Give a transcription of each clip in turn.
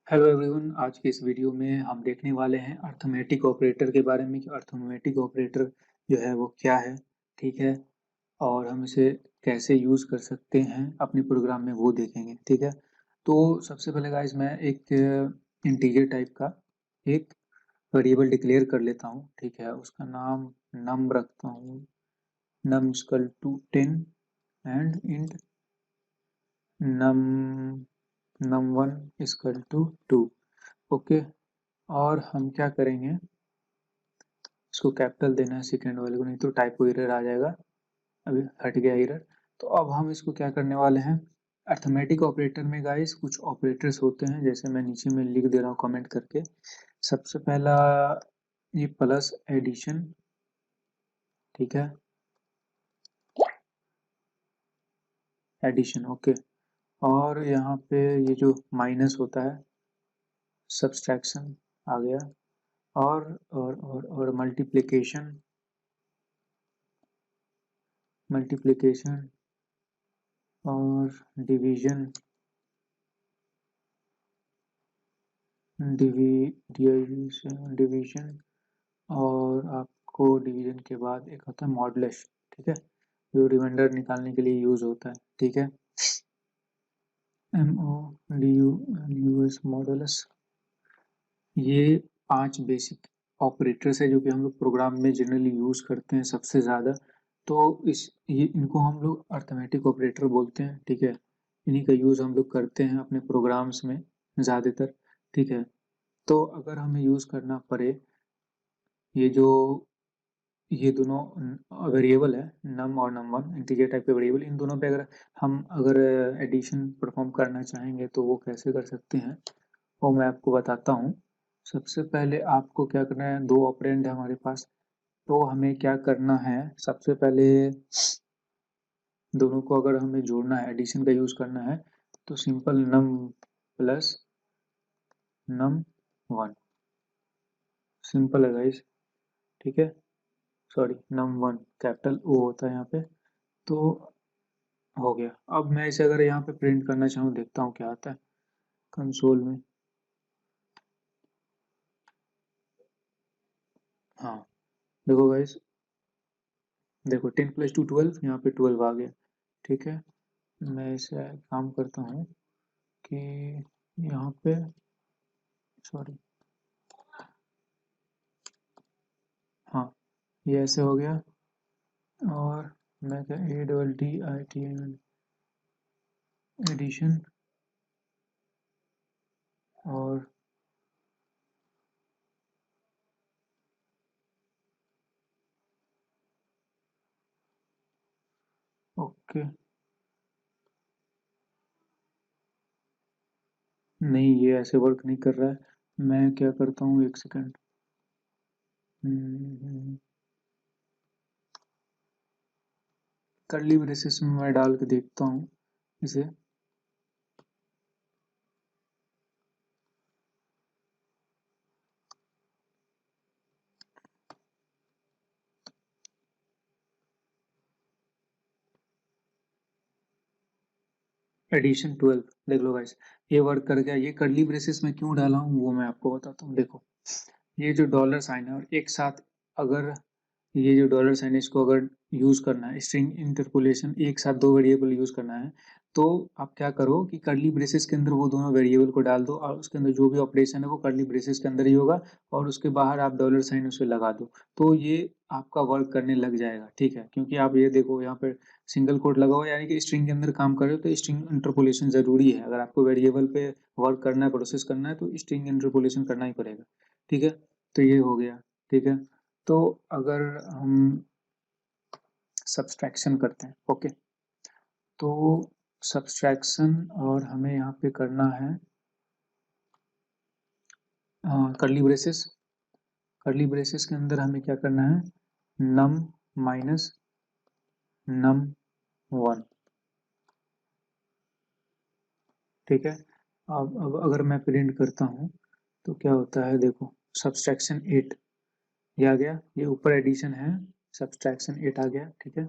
Hello everyone, आज के इस वीडियो में हम देखने वाले हैं अर्थमेटिक ऑपरेटर के बारे में कि अर्थमेटिक ऑपरेटर जो है वो क्या है, ठीक है? और हम इसे कैसे यूज़ कर सकते हैं अपने प्रोग्राम में वो देखेंगे, ठीक है? तो सबसे पहले गाइस मैं एक इंटीजर टाइप का एक वेरिएबल डिक्लेयर कर लेता हूँ, ठीक है? उसका नाम नम रखता हूँ, num equal to 10 and int num num1 इक्वल टू 2। ओके, और हम क्या करेंगे, इसको कैपिटल देना है सेकेंड वाले को, नहीं तो टाइपो एरर आ जाएगा। अभी हट गया एरर। तो अब हम इसको क्या करने वाले हैं, अर्थमेटिक ऑपरेटर में गाइस कुछ ऑपरेटर्स होते हैं, जैसे मैं नीचे में लिख दे रहा हूँ कमेंट करके। सबसे पहला ये प्लस एडिशन, ठीक है, एडिशन, ओके। और यहाँ पे ये जो माइनस होता है, सब्सट्रैक्शन आ गया। और मल्टीप्लिकेशन, मल्टीप्लिकेशन और डिवीजन, डिवीजन, और आपको डिवीजन के बाद एक होता है मॉडुलस, ठीक है, जो रिमाइंडर निकालने के लिए यूज होता है, ठीक है, MODULUS मॉडुलस। ये 5 बेसिक ऑपरेटर्स है जो कि हम लोग प्रोग्राम में जनरली यूज करते हैं सबसे ज़्यादा। तो ये इनको हम लोग अर्थमेटिक ऑपरेटर बोलते हैं, ठीक है। इन्हीं का यूज़ हम लोग करते हैं अपने प्रोग्राम्स में ज़्यादातर, ठीक है। तो अगर हमें यूज़ करना पड़े, ये जो ये दोनों वेरिएबल है, नम और num1 इंटीजर टाइप के वेरिएबल, इन दोनों पे अगर एडिशन परफॉर्म करना चाहेंगे तो वो कैसे कर सकते हैं वो मैं आपको बताता हूँ। सबसे पहले आपको क्या करना है, दो ऑपरेंड है हमारे पास, तो हमें क्या करना है, सबसे पहले दोनों को अगर हमें जोड़ना है, एडिशन का यूज करना है, तो simple num plus num1, simple है गाइस, ठीक है। सॉरी, num1 कैपिटल ओ होता है यहाँ पे। तो हो गया। अब मैं इसे अगर यहाँ पे प्रिंट करना चाहूँ, देखता हूँ क्या आता है कंसोल में। हाँ, देखो गाइस, देखो 10 प्लस टू 12, यहाँ पे 12 आ गया, ठीक है। मैं इसे काम करता हूँ कि यहाँ पे, सॉरी, हाँ, ये ऐसे हो गया। और मैं क्या, ADDITN एडिशन, और ओके, नहीं ये ऐसे वर्क नहीं कर रहा है। मैं क्या करता हूँ, एक सेकेंड, कर्ली ब्रेसेस में मैं डाल के देखता हूँ इसे। एडिशन 12, देख लो गाइस, ये वर्क कर गया। ये कर्ली ब्रेसेस में क्यों डाला हूँ वो मैं आपको बताता हूँ। देखो, ये जो डॉलर साइन है और एक साथ, अगर ये जो डॉलर साइन है इसको अगर यूज करना है, स्ट्रिंग इंटरपोलेशन, एक साथ दो वेरिएबल यूज करना है, तो आप क्या करो कि कर्ली ब्रेसेस के अंदर वो दोनों वेरिएबल को डाल दो और उसके अंदर जो भी ऑपरेशन है वो कर्ली ब्रेसेस के अंदर ही होगा, और उसके बाहर आप डॉलर साइन उसे लगा दो, तो ये आपका वर्क करने लग जाएगा, ठीक है। क्योंकि आप ये देखो यहाँ पे सिंगल कोट लगा हुआ है, यानी कि स्ट्रिंग के अंदर काम कर रहे हो तो स्ट्रिंग इंटरपोलेशन जरूरी है। अगर आपको वेरिएबल पे वर्क करना है, प्रोसेस करना है, तो स्ट्रिंग इंटरपोलेशन करना ही पड़ेगा, ठीक है। तो ये हो गया, ठीक है। तो अगर हम सब्सट्रैक्शन करते हैं, ओके, तो सब्सट्रैक्शन, और हमें यहाँ पे करना है कर्ली ब्रेसेस। कर्ली ब्रेसेस के अंदर हमें क्या करना है, नम माइनस num1, ठीक है। अब अगर मैं प्रिंट करता हूँ तो क्या होता है, देखो, सब्सट्रैक्शन 8 ये आ गया, ये ऊपर एडिशन है, सब्सट्रैक्शन 8 आ गया, ठीक है।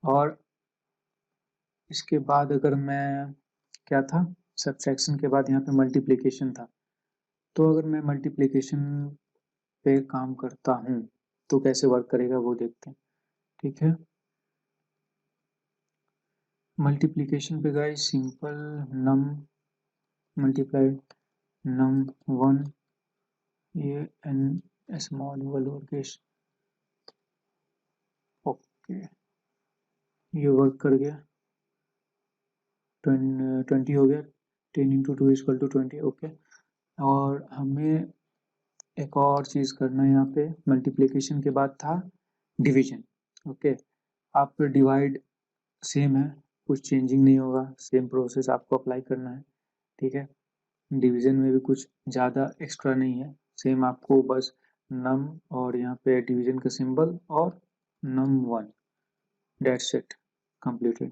और इसके बाद अगर मैं, क्या था, सब्ट्रैक्शन के बाद यहाँ पे मल्टीप्लिकेशन था। तो अगर मैं मल्टीप्लिकेशन पे काम करता हूँ तो कैसे वर्क करेगा वो देखते हैं, ठीक है। मल्टीप्लिकेशन पे गाइस सिंपल नम मल्टीप्लाई num1 ये n small lower case, okay ये वर्क कर गया। 20 हो गया, 10 इंटू 2 इक्वल टू 20, ओके। और हमें एक और चीज़ करना है, यहाँ पे मल्टीप्लिकेशन के बाद था डिवीजन, ओके। आप डिवाइड सेम है, कुछ चेंजिंग नहीं होगा, सेम प्रोसेस आपको अप्लाई करना है, ठीक है। डिवीजन में भी कुछ ज़्यादा एक्स्ट्रा नहीं है, सेम आपको बस नम और यहाँ पे डिवीजन का सिंबल और num1, डेट्स इट, कंप्लीटेड।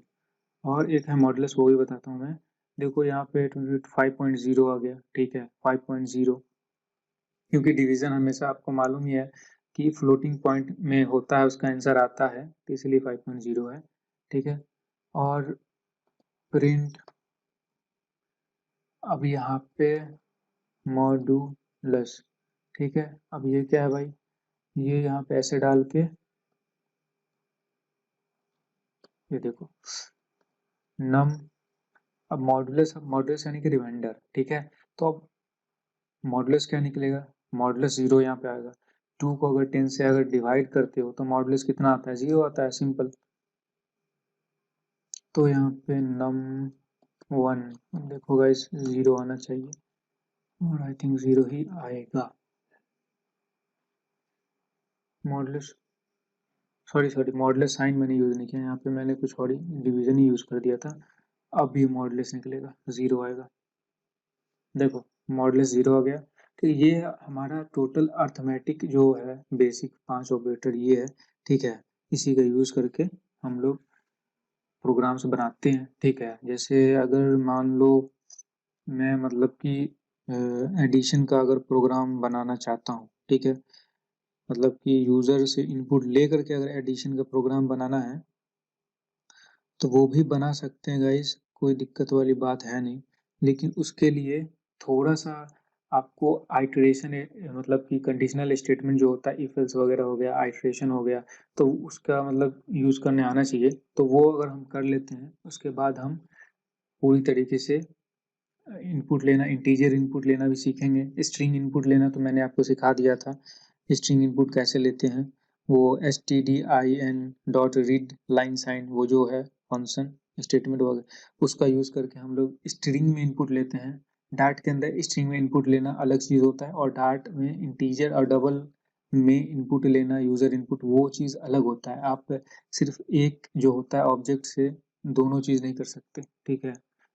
और एक है मॉडुलस, वो भी बताता हूँ मैं। देखो यहाँ पे 5.0 आ गया, ठीक है, 5.0, क्योंकि डिवीजन हमेशा आपको मालूम ही है कि फ्लोटिंग पॉइंट में होता है, उसका आंसर आता है, तो इसलिए 5.0 है, ठीक है। और प्रिंट, अब यहाँ पे मॉडुलस, ठीक है। अब ये क्या है भाई, ये यहाँ पे ऐसे डाल के, ये देखो नम, अब मॉडुलस यानी कि रिमाइंडर, ठीक है। तो अब मॉडुलस क्या निकलेगा, मॉडुलस 0 यहाँ पे आएगा। 2 को अगर 10 से अगर डिवाइड करते हो तो मॉडुलस कितना आता है, 0 आता है, सिंपल। तो यहाँ पे num1 देखो गाइस 0 आना चाहिए, और आई थिंक 0 ही आएगा। मॉडुलस, सॉरी मॉडुलस साइन मैंने यूज नहीं किया यहाँ पे, मैंने कुछ और डिवीजन ही यूज कर दिया था। अब ये मॉडुलस निकलेगा, 0 आएगा, देखो मॉडुलस 0 आ गया। तो ये हमारा टोटल अर्थमेटिक जो है बेसिक 5 ऑपरेटर ये है, ठीक है। इसी का यूज करके हम लोग प्रोग्राम्स बनाते हैं, ठीक है। जैसे अगर मान लो मैं मतलब कि एडिशन का अगर प्रोग्राम बनाना चाहता हूँ, ठीक है, मतलब कि यूजर से इनपुट ले करके अगर एडिशन का प्रोग्राम बनाना है तो वो भी बना सकते हैं गाइस, कोई दिक्कत वाली बात है नहीं। लेकिन उसके लिए थोड़ा सा आपको आइटरेशन, मतलब कि कंडीशनल स्टेटमेंट जो होता है, इफ एल्स वगैरह हो गया, आइटरेशन हो गया, तो उसका मतलब यूज करने आना चाहिए। तो वो अगर हम कर लेते हैं उसके बाद हम पूरी तरीके से इनपुट लेना, इंटीजर इनपुट लेना भी सीखेंगे। स्ट्रिंग इनपुट लेना तो मैंने आपको सिखा दिया था, स्ट्रिंग इनपुट कैसे लेते हैं। वो stdin.read लाइन साइन, वो जो है फंक्शन स्टेटमेंट वगैरह, उसका यूज करके हम लोग स्ट्रिंग में इनपुट लेते हैं। डार्ट के अंदर स्ट्रिंग में इनपुट लेना अलग चीज होता है, और डार्ट में इंटीजर और डबल में इनपुट लेना, यूजर इनपुट, वो चीज अलग होता है। आप सिर्फ एक जो होता है ऑब्जेक्ट से दोनों चीज नहीं कर सकते, ठीक है,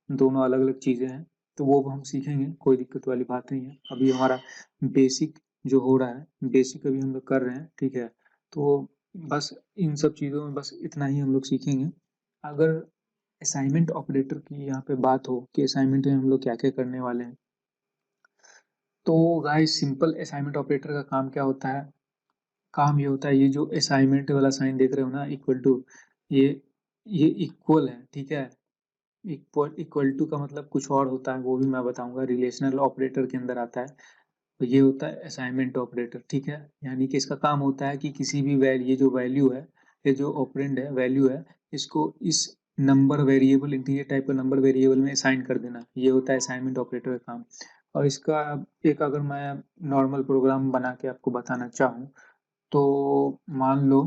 दोनों अलग अलग चीजें हैं। तो वो हम सीखेंगे, कोई दिक्कत वाली बात नहीं है। अभी हमारा बेसिक जो हो रहा है, बेसिक अभी हम लोग कर रहे हैं, ठीक है। तो बस इन सब चीज़ों में बस इतना ही हम लोग सीखेंगे। अगर असाइनमेंट ऑपरेटर की यहाँ पे बात हो कि असाइनमेंट में हम लोग क्या क्या करने वाले हैं, तो गाइस सिंपल असाइनमेंट ऑपरेटर का काम क्या होता है, काम ये होता है, ये जो असाइनमेंट वाला साइन देख रहे हो ना, इक्वल टू, ये ये इक्वल है, ठीक है। इक्वल इक्वल टू का मतलब कुछ और होता है, वो भी मैं बताऊंगा, रिलेशनल ऑपरेटर के अंदर आता है। तो ये होता है असाइनमेंट ऑपरेटर, ठीक है। यानी कि इसका काम होता है कि किसी भी वैल्यू, ये जो वैल्यू है, ये जो ऑपरेंड है, वैल्यू है, इसको इस नंबर वेरिएबल, इंटीजर टाइप का नंबर वेरिएबल में असाइन कर देना, ये होता है असाइनमेंट ऑपरेटर का काम। और इसका एक अगर मैं नॉर्मल प्रोग्राम बना के आपको बताना चाहूँ, तो मान लो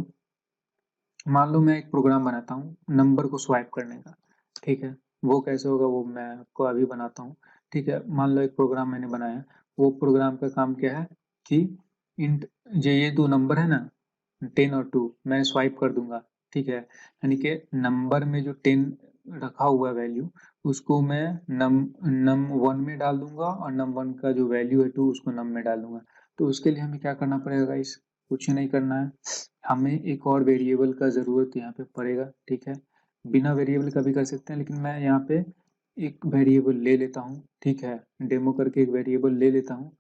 मैं एक प्रोग्राम बनाता हूँ नंबर को स्वाइप करने का, ठीक है। वो कैसे होगा वो मैं आपको अभी बनाता हूँ, ठीक है। मान लो एक प्रोग्राम मैंने बनाया, वो प्रोग्राम का काम क्या है कि इंट, ये दो नंबर है ना, 10 और 2, मैं स्वाइप कर दूंगा, ठीक है। यानी कि नंबर में जो 10 रखा हुआ है वैल्यू, उसको मैं नम 1 में डाल दूंगा, और नम 1 का जो वैल्यू है 2, उसको नम में डाल दूंगा। तो उसके लिए हमें क्या करना पड़ेगा इस, कुछ नहीं करना है, हमें एक और वेरिएबल का ज़रूरत यहाँ पे पड़ेगा, ठीक है। बिना वेरिएबल का भी कर सकते हैं, लेकिन मैं यहाँ पे एक वेरिएबल ले लेता हूँ, ठीक है, डेमो करके एक वेरिएबल ले लेता हूँ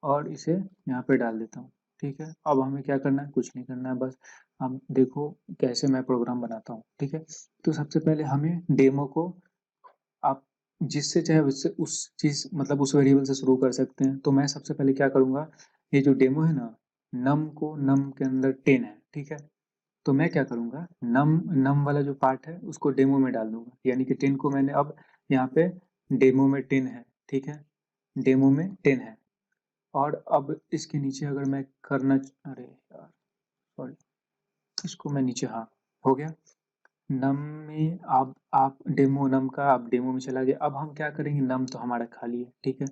और इसे यहाँ पे डाल देता हूँ, ठीक है। अब हमें क्या करना है, कुछ नहीं करना है, बस हम देखो कैसे मैं प्रोग्राम बनाता हूँ, ठीक है। तो सबसे पहले हमें डेमो को, आप जिससे चाहे उससे उस चीज़ मतलब उस वेरिएबल से शुरू कर सकते हैं। तो मैं सबसे पहले क्या करूँगा, ये जो डेमो है ना, नम के अंदर 10 है, ठीक है? तो मैं क्या करूँगा, नम वाला जो पार्ट है उसको डेमो में डाल दूँगा, यानी कि 10 को मैंने अब यहाँ पे डेमो में 10 है, ठीक है? डेमो में 10 है और अब इसके नीचे अगर मैं करना अरे यार सॉरी, इसको मैं नीचे हाँ, हो गया। नम में आप डेमो नम का आप डेमो में चला गया। अब हम क्या करेंगे, नम तो हमारा खाली है, ठीक है?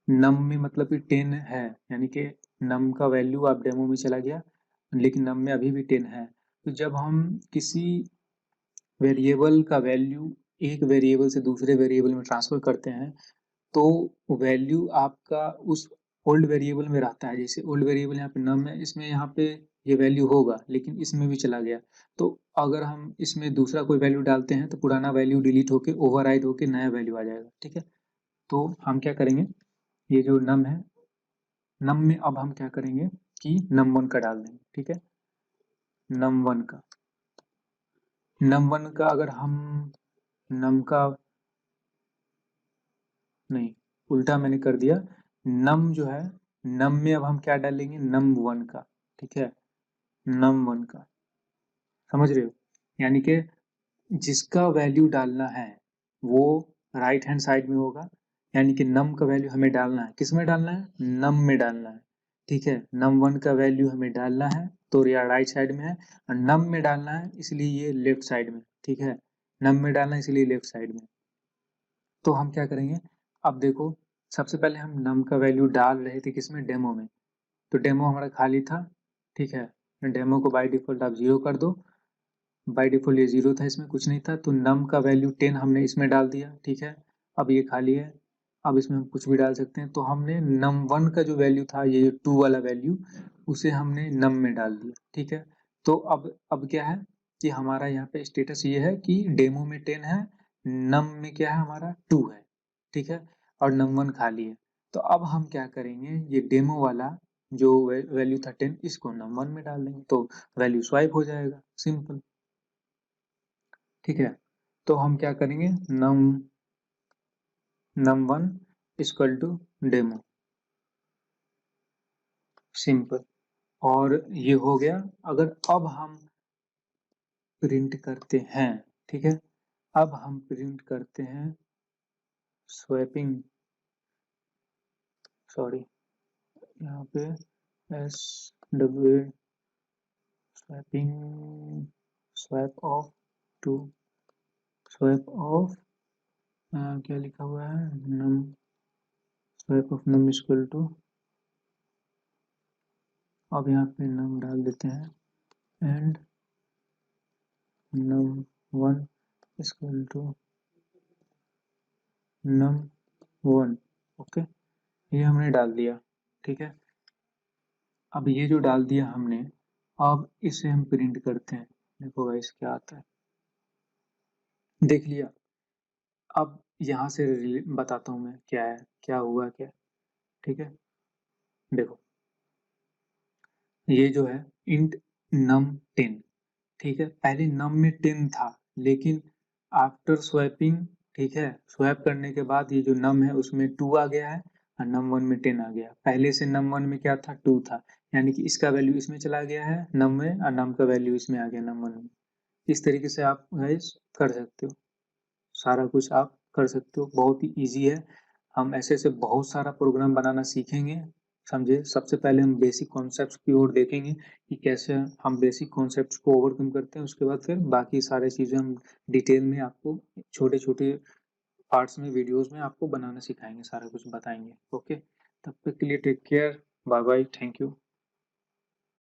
नम में मतलब कि 10 है, यानी कि नम का वैल्यू आप डेमो में चला गया, लेकिन नम में अभी भी 10 है। तो जब हम किसी वेरिएबल का वैल्यू एक वेरिएबल से दूसरे वेरिएबल में ट्रांसफर करते हैं, तो वैल्यू आपका उस ओल्ड वेरिएबल में रहता है। जैसे ओल्ड वेरिएबल यहाँ पे नम है, इसमें यहाँ पे ये वैल्यू होगा, लेकिन इसमें भी चला गया। तो अगर हम इसमें दूसरा कोई वैल्यू डालते हैं तो पुराना वैल्यू डिलीट होके ओवरराइड होके नया वैल्यू आ जाएगा, ठीक है? तो हम क्या करेंगे, ये जो नम है, नम में अब हम क्या करेंगे कि num1 का डाल देंगे, ठीक है? num1 का num1 का अगर हम नम का नहीं, उल्टा मैंने कर दिया। नम जो है, नम में अब हम क्या डालेंगे, num1 का, ठीक है? num1 का, समझ रहे हो? यानी कि जिसका वैल्यू डालना है वो राइट हैंड साइड में होगा, यानी कि नम का वैल्यू हमें डालना है, किस में डालना है, नम में डालना है, ठीक है? num1 का वैल्यू हमें डालना है तो यह राइट साइड में है, और नम में डालना है इसलिए ये लेफ्ट साइड में, ठीक है? नम में डालना है इसलिए लेफ्ट साइड में। तो हम क्या करेंगे, अब देखो, सबसे पहले हम नम का वैल्यू डाल रहे थे किसमें, डेमो में। तो डेमो हमारा खाली था, ठीक है? डेमो को बाय डिफॉल्ट आप 0 कर दो, बाय डिफॉल्ट ये 0 था, इसमें कुछ नहीं था। तो नम का वैल्यू 10 हमने इसमें डाल दिया, ठीक है? अब ये खाली है, अब इसमें हम कुछ भी डाल सकते हैं। तो हमने num1 का जो वैल्यू था, ये 2 वाला वैल्यू, उसे हमने नम में डाल दिया, ठीक है? तो अब क्या है कि हमारा यहाँ पे स्टेटस ये है कि डेमो में 10 है, नम में क्या है हमारा 2 है, ठीक है? और num1 खाली है। तो अब हम क्या करेंगे, ये डेमो वाला जो वैल्यू था 10, इसको num1 में डाल देंगे तो वैल्यू स्वाइप हो जाएगा, सिंपल, ठीक है? तो हम क्या करेंगे, num1 इक्वल टू डेमो, सिंपल। और ये हो गया। अगर अब हम प्रिंट करते हैं, ठीक है? अब हम प्रिंट करते हैं स्वैपिंग, सॉरी, यहाँ पे S W swapping, swap of two, swap of क्या लिखा हुआ है, num, swap of num equal to, अब यहाँ पे नम डाल देते हैं, एंड num1 इक्वल टू num1, ओके, ये हमने डाल दिया, ठीक है? अब ये जो डाल दिया हमने, अब इसे हम प्रिंट करते हैं। देखो गाइस क्या आता है, देख लिया? अब यहाँ से बताता हूँ मैं क्या है, क्या हुआ क्या, ठीक है? देखो, ये जो है इंट num10, ठीक है? पहले नम में 10 था, लेकिन आफ्टर स्वैपिंग, ठीक है, स्वैप करने के बाद ये जो नम है उसमें 2 आ गया है और num1 में 10 आ गया। पहले से num1 में क्या था, 2 था, यानी कि इसका वैल्यू इसमें चला गया है नम में, और नम का वैल्यू इसमें आ गया num1 में। इस तरीके से आप गाइस कर सकते हो, सारा कुछ आप कर सकते हो, बहुत ही ईजी है। हम ऐसे ऐसे बहुत सारा प्रोग्राम बनाना सीखेंगे, समझे? सबसे पहले हम बेसिक कॉन्सेप्ट्स की ओर देखेंगे कि कैसे हम बेसिक कॉन्सेप्ट्स को ओवरकम करते हैं, उसके बाद फिर बाकी सारी चीज़ें हम डिटेल में आपको छोटे छोटे पार्ट्स में वीडियोस में आपको बनाना सिखाएंगे, सारा कुछ बताएंगे, ओके? तब तक के लिए take care, bye bye, thank you.